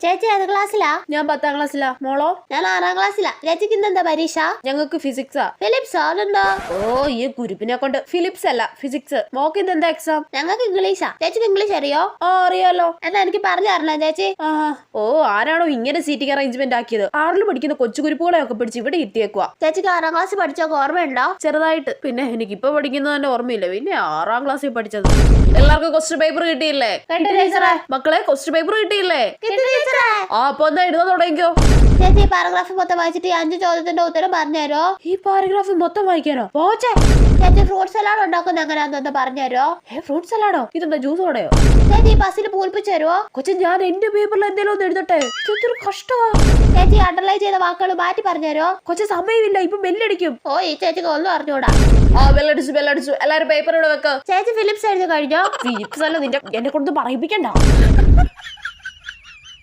ചേച്ചി ഏത് ക്ലാസ്സിലാ? ഞാൻ 10ാം ക്ലാസ്സിലാ. മോളോ? ഞാൻ 6ാം ക്ലാസ്സിലാ. ചേച്ചിക്ക് ഇന്നെന്താ പരീക്ഷ? ഞങ്ങൾക്ക് ഫിസിക്സാ. ഫിലിപ്സ് അതുണ്ടോ? ഓ ഈ കുരുപ്പിനെ കൊണ്ട് ഫിലിപ്സ് അല്ല ഫിസിക്സ്. മോക്ക് ഇന്ന് എന്താ എക്സാം? ഞങ്ങൾക്ക് ഇംഗ്ലീഷാ. ചേച്ചിക്ക് ഇംഗ്ലീഷ് അറിയോ? ആ അറിയാലോ. എന്നാ എനിക്ക് പറഞ്ഞു തരണേ ചേച്ചി. ഓ ആരാണോ ഇങ്ങനെ സീറ്റിംഗ് അറേഞ്ച്മെന്റ് ആക്കിയത്? 6ൽ പഠിക്കുന്ന കൊച്ചു കുരുപ്പുകളെ ഒക്കെ പിടിച്ച് ഇവിടെ എത്തിയേക്കുവാ. ചേച്ചിക്ക് 6ാം ക്ലാസ്സിൽ പഠിച്ചൊക്കെ ഓർമ്മയുണ്ടോ? ചെറുതായിട്ട്. പിന്നെ എനിക്കിപ്പോ പഠിക്കുന്നത് തന്നെ ഓർമ്മയില്ല. പിന്നെ 6ാം ക്ലാസ്സിൽ പഠിച്ചത്. എല്ലാവർക്കും ക്വസ്റ്റ്യൻ പേപ്പർ കിട്ടിയില്ലേ? മക്കളെ ക്വസ്റ്റ്യൻ പേപ്പർ കിട്ടിയില്ലേ? അപ്പൊ എന്താ എഴുതാൻ തുടങ്ങിക്കോ. ചേച്ചി ഈ പാരഗ്രാഫ് മൊത്തം വായിച്ചിട്ട് 5 ചോദ്യത്തിന്റെ ഉത്തരം പറഞ്ഞുതരോ? ഈ പാരഗ്രാഫ് മൊത്തം വായിക്കാനോ? പോച്ചേ. ചേച്ചി ഫ്രൂട്ട് സലാഡ് ഉണ്ടാക്കുന്ന എങ്ങനെയാണെന്ന് പറഞ്ഞുതരോ? ഫ്രൂട്ട് സലാഡോ? ഇതെന്താ ജ്യൂസ് ഓടയോ? ചേച്ചി ബസ്സിൽ പൂൽപ്പിച്ചു തരുമോ? കൊച്ചു ഞാൻ എന്റെ പേപ്പറിൽ എന്തെങ്കിലും ഒന്ന് എഴുതട്ടെ. ഇതൊരു കഷ്ടമാ. ചേച്ചി അണ്ടർലൈൻ ചെയ്ത വാക്കുകൾ മാറ്റി പറഞ്ഞുതരോ? കൊച്ചു സമയമില്ല, ഇപ്പൊ ബെല്ലടിക്കും. ഓ ഈ ചേച്ചിക്ക് ഒന്നും അറിഞ്ഞൂടാ. ബെല്ലടിച്ചു. എല്ലാരും പേപ്പർ ഇവിടെ വെക്ക. ചേച്ചി ഫിലിപ്സ് എഴുതി കഴിഞ്ഞോ? ഫിലിപ്സ് അല്ല, നിന്റെ എന്നെ കൊണ്ട് പറയിപ്പിക്കണ്ട.